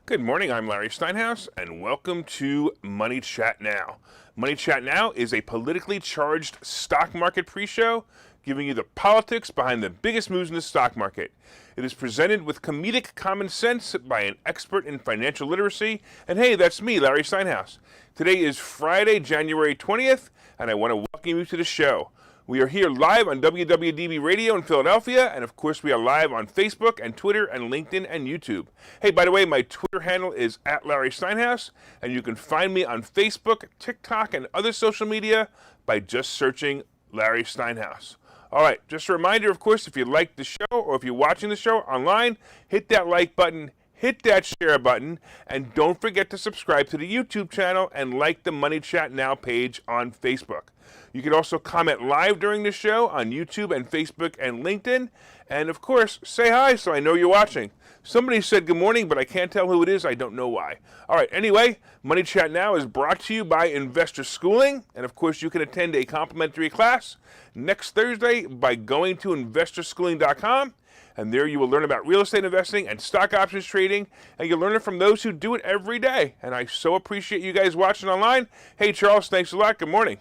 Good morning, I'm Larry Steinhouse, and welcome to Money Chat Now. Money Chat Now is a politically charged stock market pre-show giving you the politics behind the biggest moves in the stock market. It is presented with comedic common sense by an expert in financial literacy, and hey, that's me, Larry Steinhouse. Today is Friday, January 20th, and I want to welcome you to the show. We are here live on WWDB Radio in Philadelphia, and of course we are live on Facebook and Twitter and LinkedIn and YouTube. Hey, by the way, my Twitter handle is @LarrySteinhouse, and you can find me on Facebook, TikTok, and other social media by just searching Larry Steinhouse. All right, just a reminder, of course, if you like the show or if you're watching the show online, hit that like button, hit that share button, and don't forget to subscribe to the YouTube channel and like the Money Chat Now page on Facebook. You can also comment live during the show on YouTube and Facebook and LinkedIn. And of course, say hi so I know you're watching. Somebody said good morning, but I can't tell who it is. I don't know why. All right, anyway, Money Chat Now is brought to you by Investor Schooling. And of course, you can attend a complimentary class next Thursday by going to investorschooling.com. And there you will learn about real estate investing and stock options trading. And you'll learn it from those who do it every day. And I so appreciate you guys watching online. Hey, Charles, thanks a lot. Good morning.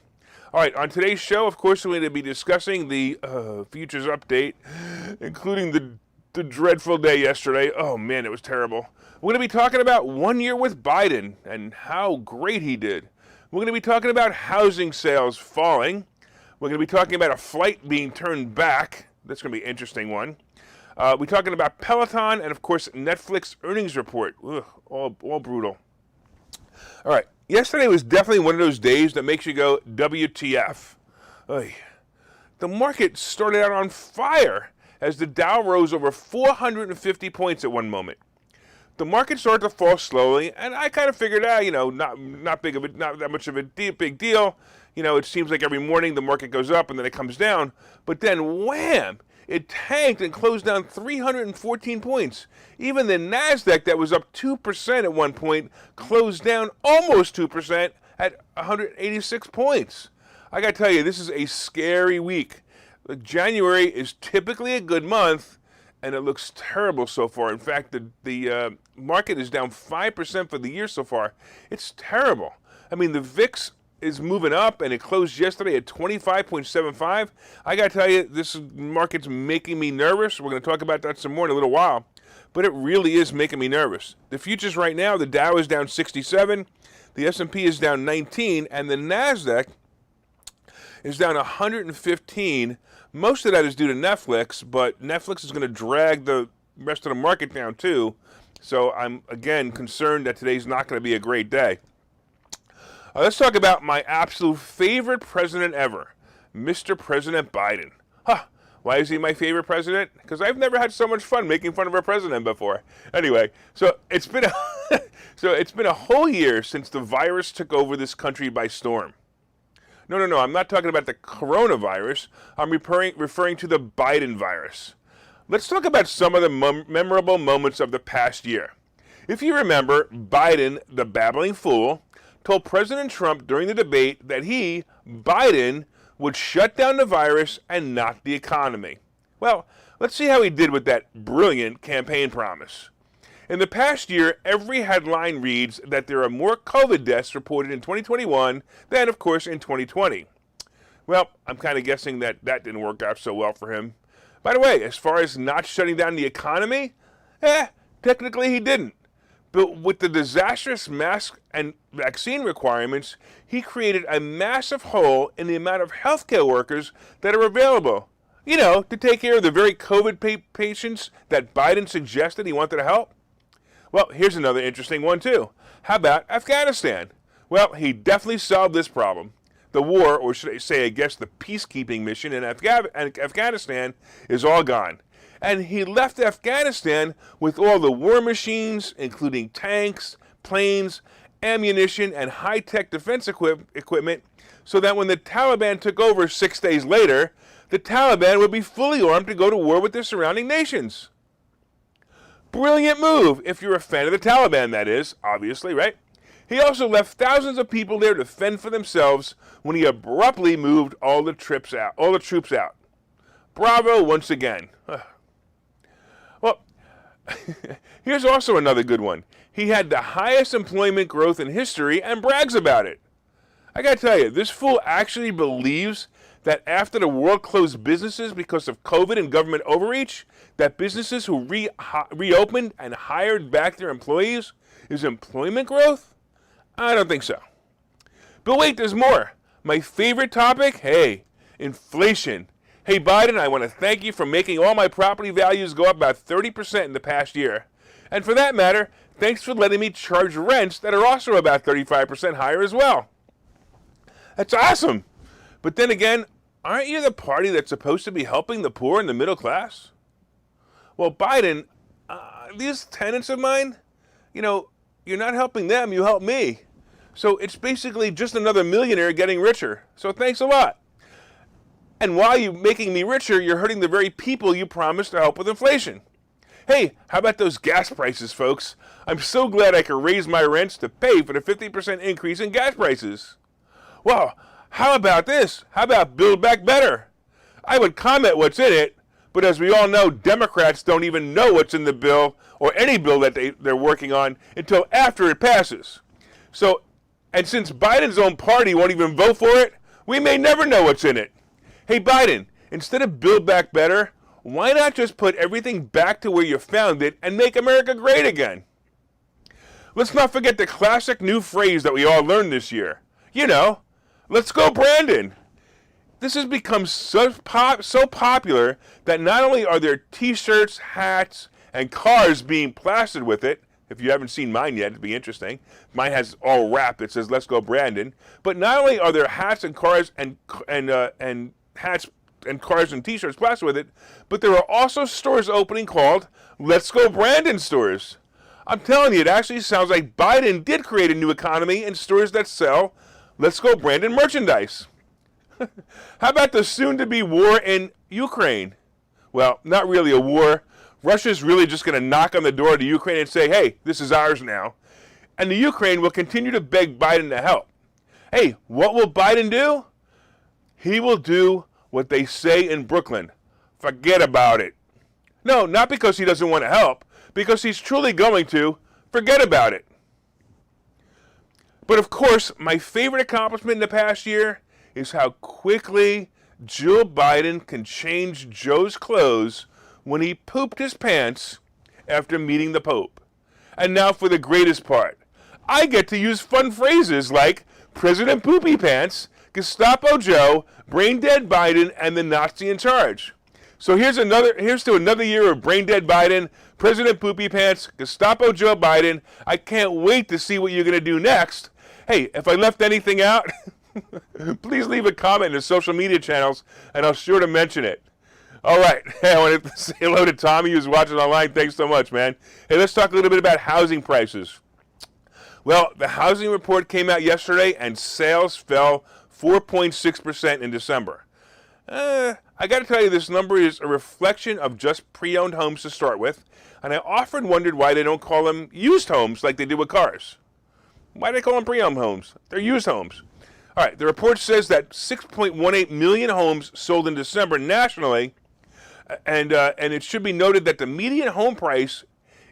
All right, on today's show, of course, we're going to be discussing the futures update, including the dreadful day yesterday. Oh, man, it was terrible. We're going to be talking about 1 year with Biden and how great he did. We're going to be talking about housing sales falling. We're going to be talking about a flight being turned back. That's going to be an interesting one. We're talking about Peloton and, of course, Netflix earnings report. Ugh, all brutal. All right. Yesterday was definitely one of those days that makes you go, WTF. Oy. The market started out on fire as the Dow rose over 450 points at one moment. The market started to fall slowly, and I kind of figured, not that much of a big deal. You know, it seems like every morning the market goes up and then it comes down. But then, wham! It tanked and closed down 314 points. Even the NASDAQ, that was up 2% at one point, closed down almost 2% at 186 points. I got to tell you, this is a scary week. January is typically a good month, and it looks terrible so far. In fact, the market is down 5% for the year so far. It's terrible. I mean, the VIX is moving up, and it closed yesterday at 25.75. I got to tell you, this market's making me nervous. We're going to talk about that some more in a little while, but it really is making me nervous. The futures right now, the Dow is down 67, the S&P is down 19, and the NASDAQ is down 115. Most of that is due to Netflix, but Netflix is going to drag the rest of the market down too. So I'm, again, concerned that today's not going to be a great day. Let's talk about my absolute favorite president ever, Mr. President Biden. Why is he my favorite president? Because I've never had so much fun making fun of a president before. Anyway, so it's been a whole year since the virus took over this country by storm. No, I'm not talking about the coronavirus. I'm referring to the Biden virus. Let's talk about some of the memorable moments of the past year. If you remember, Biden, the babbling fool, told President Trump during the debate that he, Biden, would shut down the virus and not the economy. Well, let's see how he did with that brilliant campaign promise. In the past year, every headline reads that there are more COVID deaths reported in 2021 than, of course, in 2020. Well, I'm kind of guessing that didn't work out so well for him. By the way, as far as not shutting down the economy, technically he didn't. But with the disastrous mask and vaccine requirements, he created a massive hole in the amount of healthcare workers that are available, to take care of the very COVID patients that Biden suggested he wanted to help. Well, here's another interesting one, too. How about Afghanistan? Well, he definitely solved this problem. The war, or should I say, I guess, the peacekeeping mission in Afghanistan is all gone. And he left Afghanistan with all the war machines, including tanks, planes, ammunition, and high-tech defense equipment, so that when the Taliban took over 6 days later, the Taliban would be fully armed to go to war with their surrounding nations. Brilliant move, if you're a fan of the Taliban, that is, obviously, right? He also left thousands of people there to fend for themselves when he abruptly moved all the troops out. Bravo once again. Well, here's also another good one. He had the highest employment growth in history and brags about it. I gotta tell you, this fool actually believes that after the world closed businesses because of COVID and government overreach, that businesses who reopened and hired back their employees is employment growth? I don't think so. But wait, there's more. My favorite topic? Hey, inflation. Hey, Biden, I want to thank you for making all my property values go up about 30% in the past year. And for that matter, thanks for letting me charge rents that are also about 35% higher as well. That's awesome. But then again, aren't you the party that's supposed to be helping the poor and the middle class? Well, Biden, these tenants of mine, you're not helping them, you help me. So it's basically just another millionaire getting richer. So thanks a lot. And while you're making me richer, you're hurting the very people you promised to help with inflation. Hey, how about those gas prices, folks? I'm so glad I could raise my rents to pay for the 50% increase in gas prices. Well, how about this? How about Build Back Better? I would comment what's in it, but as we all know, Democrats don't even know what's in the bill or any bill that they're working on until after it passes. And since Biden's own party won't even vote for it, we may never know what's in it. Hey, Biden, instead of Build Back Better, why not just put everything back to where you found it and make America great again? Let's not forget the classic new phrase that we all learned this year. Let's go Brandon. This has become so popular that not only are there t-shirts, hats, and cars being plastered with it. If you haven't seen mine yet, it'd be interesting. Mine has all wrap that says "Let's go Brandon." But not only are there hats and cars and hats and cars and t-shirts plastered with it, but there are also stores opening called "Let's Go Brandon" stores. I'm telling you, it actually sounds like Biden did create a new economy in stores that sell "Let's Go Brandon" merchandise. How about the soon-to-be war in Ukraine? Well, not really a war. Russia's really just going to knock on the door to Ukraine and say, hey, this is ours now. And the Ukraine will continue to beg Biden to help. Hey, what will Biden do? He will do what they say in Brooklyn. Forget about it. No, not because he doesn't want to help, because he's truly going to forget about it. But of course, my favorite accomplishment in the past year is how quickly Joe Biden can change Joe's clothes when he pooped his pants after meeting the Pope. And now for the greatest part. I get to use fun phrases like President Poopy Pants, Gestapo Joe, Brain Dead Biden, and the Nazi in charge. So here's to another year of Brain Dead Biden, President Poopy Pants, Gestapo Joe Biden. I can't wait to see what you're going to do next. Hey, if I left anything out, please leave a comment in the social media channels, and I'll sure to mention it. All right. Hey, I want to say hello to Tommy, who's watching online. Thanks so much, man. Hey, let's talk a little bit about housing prices. Well, the housing report came out yesterday, and sales fell 4.6% in December. I got to tell you, this number is a reflection of just pre-owned homes to start with, and I often wondered why they don't call them used homes like they do with cars. Why do they call them pre-owned homes? They're used homes. All right, the report says that 6.18 million homes sold in December nationally, and it should be noted that the median home price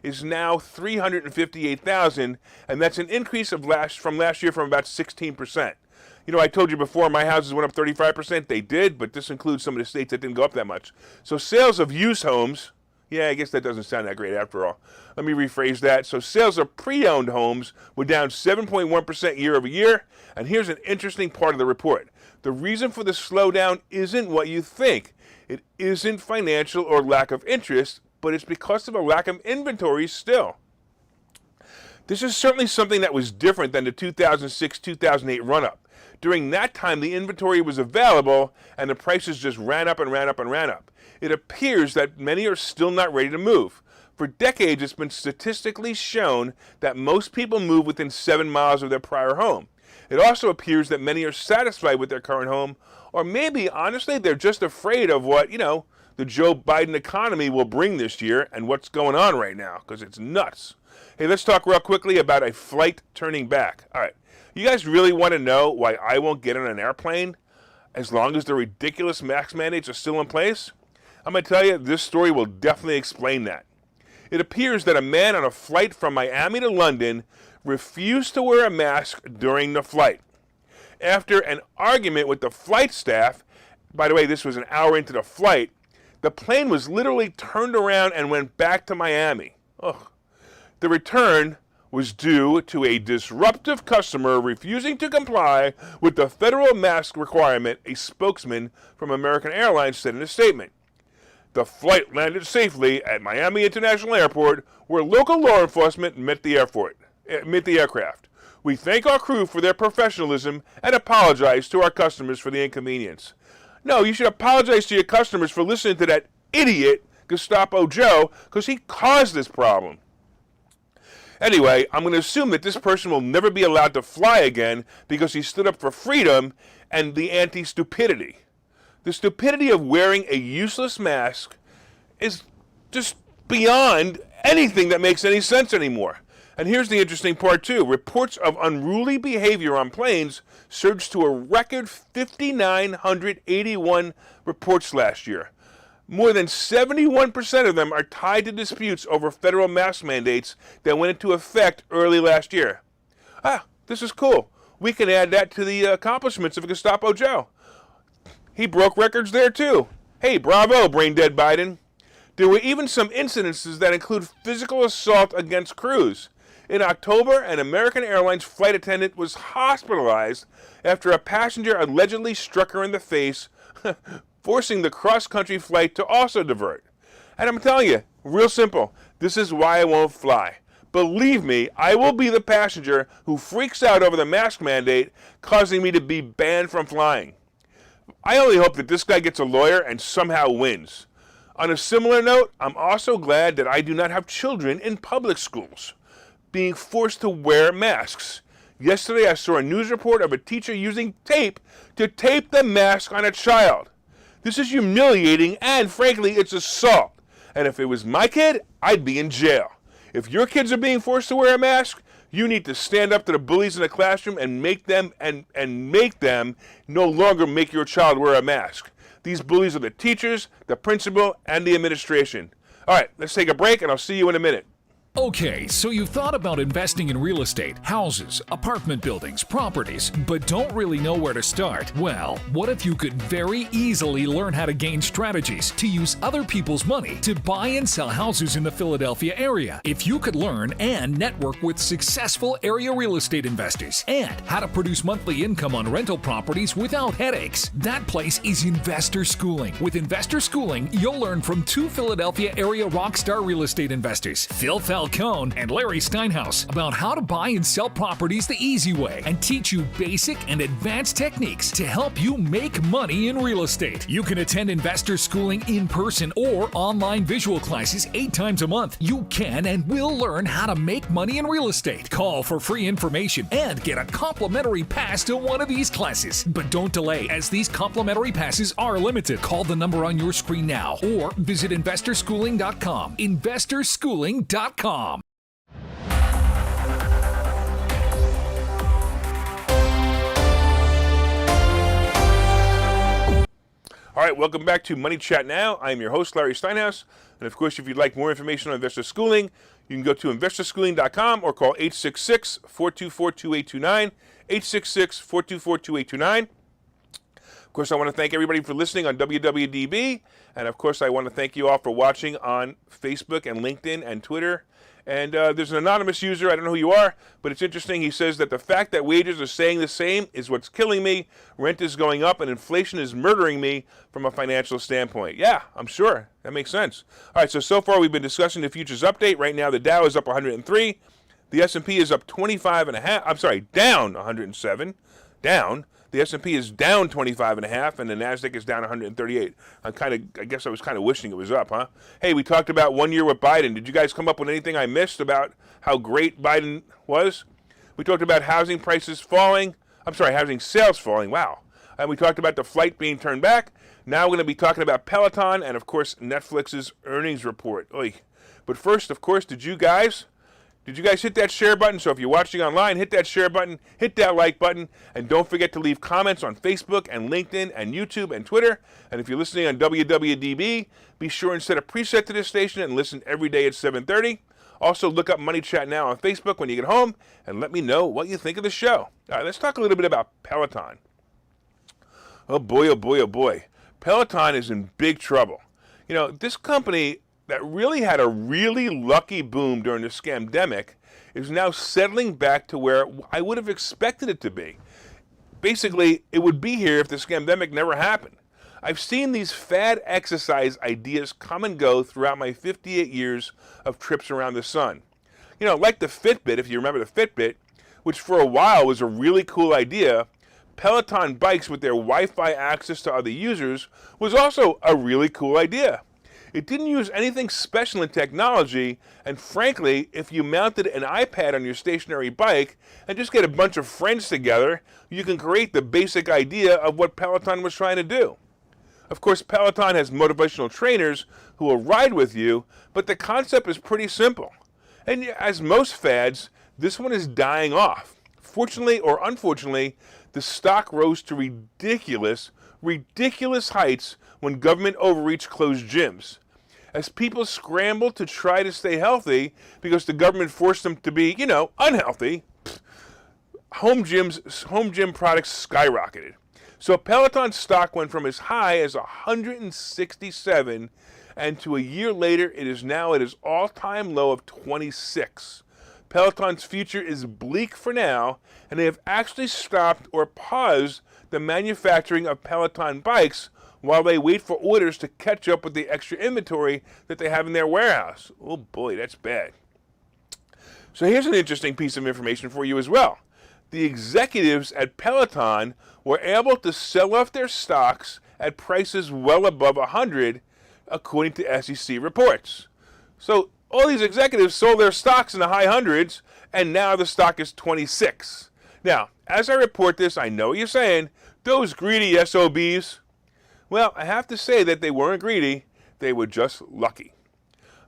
is now $358,000, and that's an increase from last year from about 16%. I told you before my houses went up 35%. They did, but this includes some of the states that didn't go up that much. So sales of used homes, I guess that doesn't sound that great after all. Let me rephrase that. So sales of pre-owned homes were down 7.1% year over year, and here's an interesting part of the report. The reason for the slowdown isn't what you think. It isn't financial or lack of interest, but it's because of a lack of inventory still. This is certainly something that was different than the 2006-2008 run-up. During that time, the inventory was available, and the prices just ran up and ran up and ran up. It appears that many are still not ready to move. For decades, it's been statistically shown that most people move within 7 miles of their prior home. It also appears that many are satisfied with their current home, or maybe, honestly, they're just afraid of what, the Joe Biden economy will bring this year and what's going on right now, because it's nuts. Hey, let's talk real quickly about a flight turning back. All right, you guys really want to know why I won't get on an airplane as long as the ridiculous mask mandates are still in place? I'm going to tell you, this story will definitely explain that. It appears that a man on a flight from Miami to London refused to wear a mask during the flight. After an argument with the flight staff, by the way, this was an hour into the flight, the plane was literally turned around and went back to Miami. Ugh. The return was due to a disruptive customer refusing to comply with the federal mask requirement, a spokesman from American Airlines said in a statement. The flight landed safely at Miami International Airport, where local law enforcement met the aircraft. We thank our crew for their professionalism and apologize to our customers for the inconvenience. No, you should apologize to your customers for listening to that idiot, Gestapo Joe, because he caused this problem. Anyway, I'm going to assume that this person will never be allowed to fly again because he stood up for freedom and the anti-stupidity. The stupidity of wearing a useless mask is just beyond anything that makes any sense anymore. And here's the interesting part too. Reports of unruly behavior on planes surged to a record 5,981 reports last year. More than 71% of them are tied to disputes over federal mask mandates that went into effect early last year. This is cool. We can add that to the accomplishments of Gestapo Joe. He broke records there too. Hey, bravo, brain dead Biden. There were even some incidences that include physical assault against crews. In October, an American Airlines flight attendant was hospitalized after a passenger allegedly struck her in the face, forcing the cross-country flight to also divert. And I'm telling you, real simple, this is why I won't fly. Believe me, I will be the passenger who freaks out over the mask mandate, causing me to be banned from flying. I only hope that this guy gets a lawyer and somehow wins. On a similar note, I'm also glad that I do not have children in public schools being forced to wear masks. Yesterday, I saw a news report of a teacher using tape to tape the mask on a child. This is humiliating and, frankly, it's assault. And if it was my kid, I'd be in jail. If your kids are being forced to wear a mask, you need to stand up to the bullies in the classroom and make them no longer make your child wear a mask. These bullies are the teachers, the principal, and the administration. All right, let's take a break, and I'll see you in a minute. Okay, so you've thought about investing in real estate, houses, apartment buildings, properties, but don't really know where to start? Well, what if you could very easily learn how to gain strategies to use other people's money to buy and sell houses in the Philadelphia area? If you could learn and network with successful area real estate investors and how to produce monthly income on rental properties without headaches, that place is Investor Schooling. With Investor Schooling, you'll learn from two Philadelphia area rockstar real estate investors, Phil Falcone and Larry Steinhouse, about how to buy and sell properties the easy way and teach you basic and advanced techniques to help you make money in real estate. You can attend Investor Schooling in person or online visual classes 8 times a month. You can and will learn how to make money in real estate. Call for free information and get a complimentary pass to one of these classes. But don't delay, as these complimentary passes are limited. Call the number on your screen now or visit investorschooling.com. investorschooling.com. All right, welcome back to Money Chat Now. I am your host, Larry Steinhouse. And of course, if you'd like more information on Investor Schooling, you can go to investorschooling.com or call 866-424-2829, 866-424-2829. Of course, I want to thank everybody for listening on WWDB. And of course, I want to thank you all for watching on Facebook and LinkedIn and Twitter. And there's an anonymous user, I don't know who you are, but it's interesting. He says that the fact that wages are staying the same is what's killing me. Rent is going up and inflation is murdering me from a financial standpoint. Yeah, I'm sure. That makes sense. All right, so far we've been discussing the futures update. Right now the Dow is up 103. The S&P is up 25.5. I'm sorry, down 107. Down. The S&P is down 25.5, and the Nasdaq is down 138. I guess I was kind of wishing it was up, huh? Hey, we talked about 1 year with Biden. Did you guys come up with anything I missed about how great Biden was? We talked about housing prices falling. I'm sorry, housing sales falling. Wow. And we talked about the flight being turned back. Now we're going to be talking about Peloton and, of course, Netflix's earnings report. Oy. But first, of course, did you guys Did you guys hit that share button? So if you're watching online, hit that share button, hit that like button, and don't forget to leave comments on Facebook and LinkedIn and YouTube and Twitter. And if you're listening on WWDB, be sure and set a preset to this station and listen every day at 7:30. Also, look up Money Chat Now on Facebook when you get home, and let me know what you think of the show. All right, let's talk a little bit about Peloton. Oh boy, oh boy, oh boy. Peloton is in big trouble. You know, this company that really had a really lucky boom during the scamdemic is now settling back to where I would have expected it to be. Basically, it would be here if the scamdemic never happened. I've seen these fad exercise ideas come and go throughout my 58 years of trips around the sun. You know, like the Fitbit, if you remember the Fitbit, which for a while was a really cool idea, Peloton bikes with their Wi-Fi access to other users was also a really cool idea. It didn't use anything special in technology, and frankly, if you mounted an iPad on your stationary bike and just get a bunch of friends together, you can create the basic idea of what Peloton was trying to do. Of course, Peloton has motivational trainers who will ride with you, but the concept is pretty simple. And as most fads, this one is dying off. Fortunately or unfortunately, the stock rose to ridiculous heights when government overreach closed gyms. As people scrambled to try to stay healthy because the government forced them to be, unhealthy, home gym products skyrocketed. So Peloton stock went from as high as 167, and to a year later, it is now at its all-time low of 26. Peloton's future is bleak for now, and they have actually stopped or paused the manufacturing of Peloton bikes while they wait for orders to catch up with the extra inventory that they have in their warehouse. Oh boy, that's bad. So here's an interesting piece of information for you as well. The executives at Peloton were able to sell off their stocks at prices well above 100, according to SEC reports. So all these executives sold their stocks in the high hundreds, and now the stock is 26. Now, as I report this, I know what you're saying, those greedy SOBs. Well, I have to say that they weren't greedy, they were just lucky.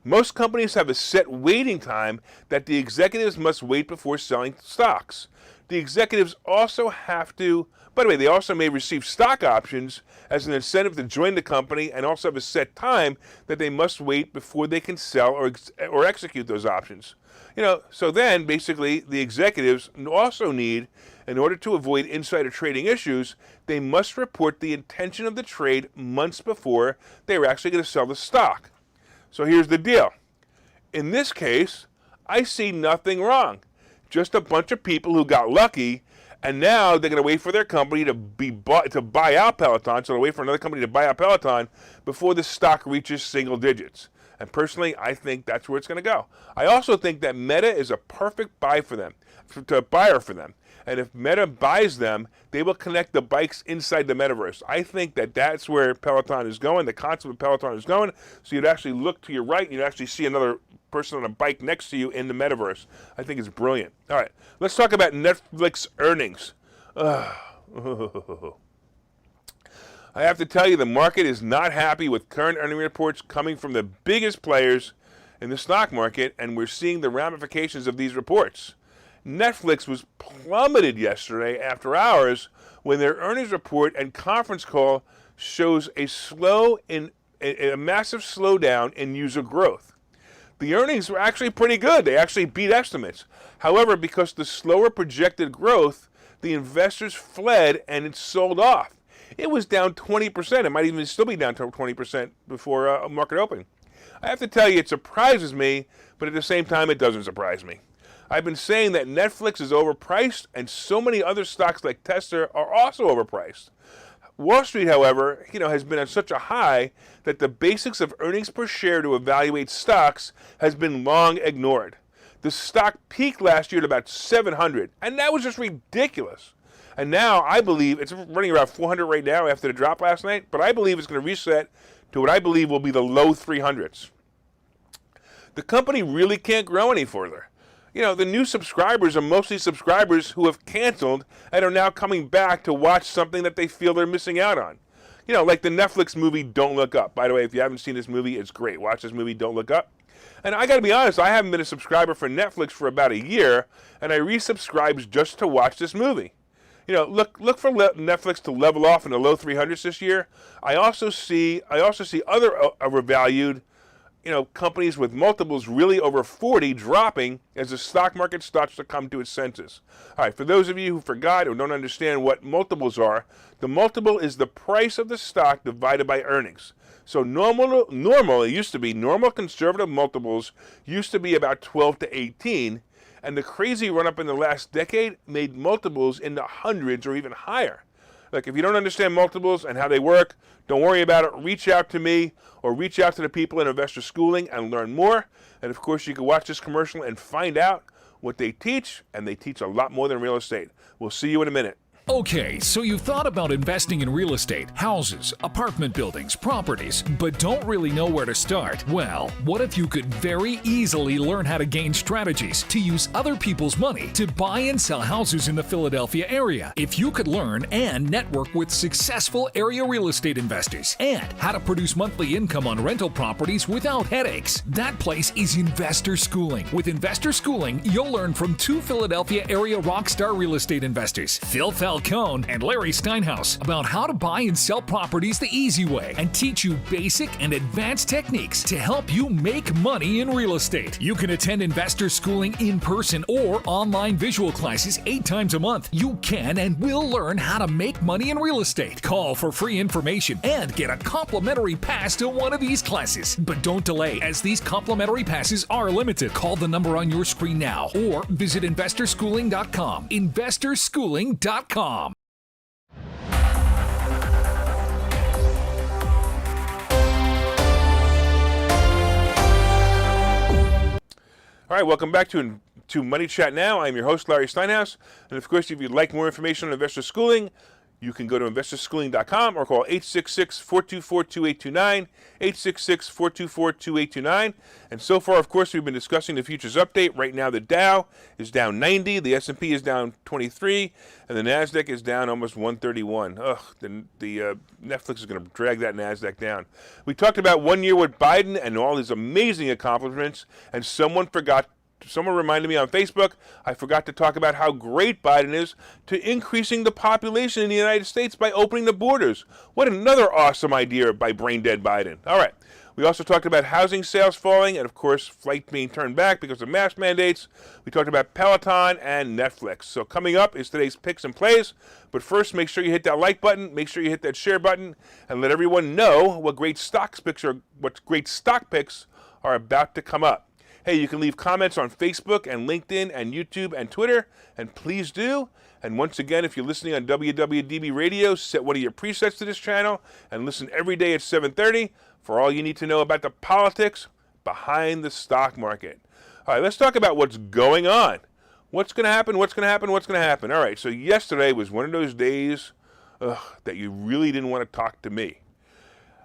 Most companies have a set waiting time that the executives must wait before selling stocks. The executives also have to, by the way, they also may receive stock options as an incentive to join the company, and also have a set time that they must wait before they can sell or execute those options. So then basically the executives also need, in order to avoid insider trading issues, they must report the intention of the trade months before they are actually going to sell the stock. So here's the deal. In this case, I see nothing wrong. Just a bunch of people who got lucky, and now they're going to wait for their company to buy out Peloton, so they'll wait for another company to buy out Peloton before the stock reaches single digits. And personally, I think that's where it's going to go. I also think that Meta is a perfect buyer for them. And if Meta buys them, they will connect the bikes inside the metaverse. I think that that's where Peloton is going, the concept of Peloton is going. So you'd actually look to your right, and you'd actually see another person on a bike next to you in the metaverse. I think it's brilliant. All right, let's talk about Netflix earnings. I have to tell you, the market is not happy with current earning reports coming from the biggest players in the stock market, and we're seeing the ramifications of these reports. Netflix was plummeted yesterday after hours when their earnings report and conference call shows a massive slowdown in user growth. The earnings were actually pretty good. They actually beat estimates. However, because the slower projected growth, the investors fled and it sold off. It was down 20%. It might even still be down 20% before market opening. I have to tell you, it surprises me, but at the same time, it doesn't surprise me. I've been saying that Netflix is overpriced, and so many other stocks like Tesla are also overpriced. Wall Street, however, has been at such a high that the basics of earnings per share to evaluate stocks has been long ignored. The stock peaked last year at about 700, and that was just ridiculous. And now I believe it's running around 400 right now after the drop last night, but I believe it's going to reset to what I believe will be the low 300s. The company really can't grow any further. The new subscribers are mostly subscribers who have canceled and are now coming back to watch something that they feel they're missing out on. Like the Netflix movie Don't Look Up. By the way, if you haven't seen this movie, it's great. Watch this movie Don't Look Up. And I got to be honest, I haven't been a subscriber for Netflix for about a year, and I resubscribed just to watch this movie. You know, look for Netflix to level off in the low 300s this year. I also see other overvalued, companies with multiples really over 40 dropping as the stock market starts to come to its senses. All right, for those of you who forgot or don't understand what multiples are, the multiple is the price of the stock divided by earnings. So it used to be normal conservative multiples used to be about 12 to 18, and the crazy run-up in the last decade made multiples in the hundreds or even higher. Look, if you don't understand multiples and how they work, don't worry about it. Reach out to me or reach out to the people in Investor Schooling and learn more. And of course, you can watch this commercial and find out what they teach, and they teach a lot more than real estate. We'll see you in a minute. Okay, so you've thought about investing in real estate, houses, apartment buildings, properties, but don't really know where to start? Well, what if you could very easily learn how to gain strategies to use other people's money to buy and sell houses in the Philadelphia area? If you could learn and network with successful area real estate investors and how to produce monthly income on rental properties without headaches, that place is Investor Schooling. With Investor Schooling, you'll learn from two Philadelphia area rockstar real estate investors, Phil Falcone and Larry Steinhouse, about how to buy and sell properties the easy way and teach you basic and advanced techniques to help you make money in real estate. You can attend Investor Schooling in person or online visual classes 8 times a month. You can and will learn how to make money in real estate. Call for free information and get a complimentary pass to one of these classes. But don't delay, as these complimentary passes are limited. Call the number on your screen now or visit investorschooling.com. investorschooling.com. All right, welcome back to Money Chat Now. I'm your host, Larry Steinhouse. And of course, if you'd like more information on Investor Schooling, you can go to investorschooling.com or call 866-424-2829, 866-424-2829. And so far, of course, we've been discussing the futures update. Right now, the Dow is down 90, the S&P is down 23, and the NASDAQ is down almost 131. Ugh, the Netflix is going to drag that NASDAQ down. We talked about 1 year with Biden and all his amazing accomplishments, and someone reminded me on Facebook, I forgot to talk about how great Biden is to increasing the population in the United States by opening the borders. What another awesome idea by brain-dead Biden. All right. We also talked about housing sales falling and, of course, flights being turned back because of mask mandates. We talked about Peloton and Netflix. So coming up is today's picks and plays. But first, make sure you hit that like button, make sure you hit that share button, and let everyone know what great stock picks are about to come up. Hey, you can leave comments on Facebook and LinkedIn and YouTube and Twitter, and please do. And once again, if you're listening on WWDB Radio, set one of your presets to this channel and listen every day at 7:30 for all you need to know about the politics behind the stock market. All right, let's talk about what's going on. What's going to happen? What's going to happen? What's going to happen? All right, so yesterday was one of those days that you really didn't want to talk to me.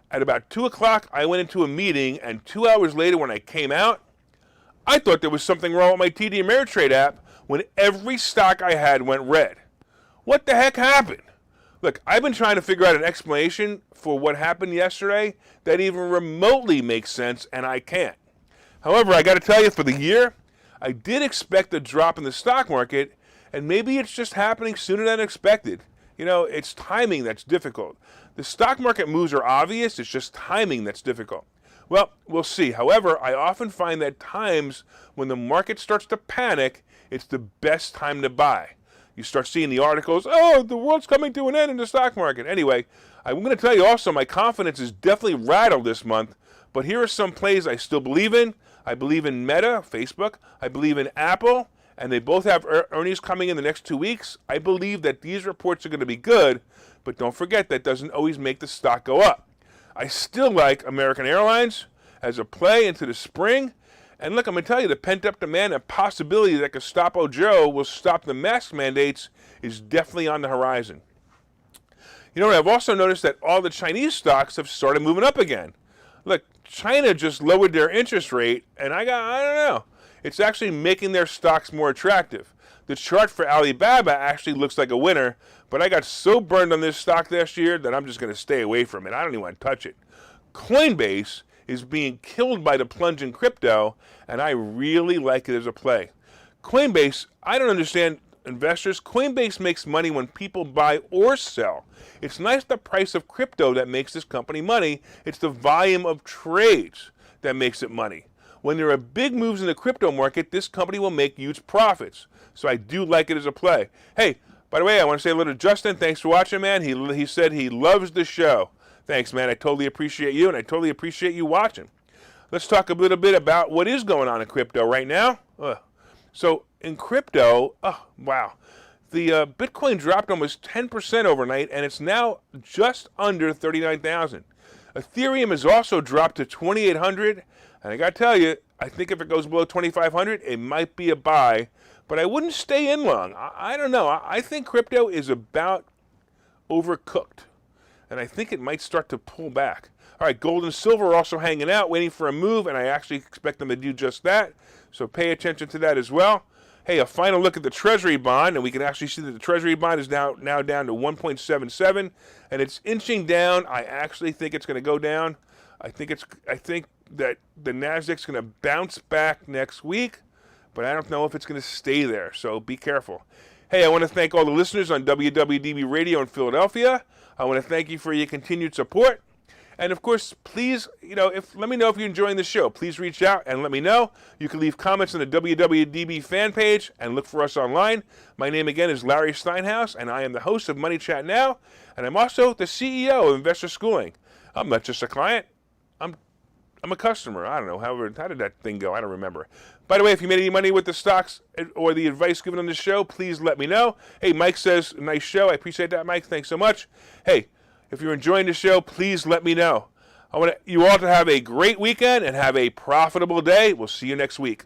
At about 2 o'clock, I went into a meeting, and 2 hours later when I came out, I thought there was something wrong with my TD Ameritrade app when every stock I had went red. What the heck happened? Look, I've been trying to figure out an explanation for what happened yesterday that even remotely makes sense, and I can't. However, I got to tell you, for the year, I did expect a drop in the stock market, and maybe it's just happening sooner than expected. You know, it's timing that's difficult. The stock market moves are obvious, it's just timing that's difficult. Well, we'll see. However, I often find that times when the market starts to panic, it's the best time to buy. You start seeing the articles, oh, the world's coming to an end in the stock market. Anyway, I'm going to tell you also my confidence is definitely rattled this month, but here are some plays I still believe in. I believe in Meta, Facebook. I believe in Apple, and they both have earnings coming in the next 2 weeks. I believe that these reports are going to be good, but don't forget that doesn't always make the stock go up. I still like American Airlines as a play into the spring. And look, I'm going to tell you, the pent-up demand and possibility that Gestapo Joe will stop the mask mandates is definitely on the horizon. You know what? I've also noticed that all the Chinese stocks have started moving up again. Look, China just lowered their interest rate, and I don't know. It's actually making their stocks more attractive. The chart for Alibaba actually looks like a winner, but I got so burned on this stock last year that I'm just going to stay away from it. I don't even want to touch it. Coinbase is being killed by the plunge in crypto, and I really like it as a play. Coinbase, I don't understand investors. Coinbase makes money when people buy or sell. It's not the price of crypto that makes this company money. It's the volume of trades that makes it money. When there are big moves in the crypto market, this company will make huge profits. So I do like it as a play. Hey, by the way, I want to say hello to Justin. Thanks for watching, man. He said he loves the show. Thanks, man. I totally appreciate you, and I totally appreciate you watching. Let's talk a little bit about what is going on in crypto right now. So in crypto, wow. The Bitcoin dropped almost 10% overnight, and it's now just under 39,000. Ethereum has also dropped to 2,800, and I got to tell you, I think if it goes below 2,500, it might be a buy, but I wouldn't stay in long. I don't know. I think crypto is about overcooked, and I think it might start to pull back. All right, gold and silver are also hanging out, waiting for a move, and I actually expect them to do just that, so pay attention to that as well. Hey, a final look at the Treasury bond, and we can actually see that the Treasury bond is now down to 1.77, and it's inching down. I actually think it's going to go down. I think that the Nasdaq's going to bounce back next week, but I don't know if it's going to stay there, so be careful. Hey, I want to thank all the listeners on WWDB Radio in Philadelphia. I want to thank you for your continued support. And of course, please, let me know if you're enjoying the show. Please reach out and let me know. You can leave comments on the WWDB fan page and look for us online. My name again is Larry Steinhouse, and I am the host of Money Chat Now, and I'm also the CEO of Investor Schooling. I'm not just a client. I'm a customer. I don't know. How did that thing go? I don't remember. By the way, if you made any money with the stocks or the advice given on the show, please let me know. Hey, Mike says, nice show. I appreciate that, Mike. Thanks so much. Hey, if you're enjoying the show, please let me know. I want you all to have a great weekend and have a profitable day. We'll see you next week.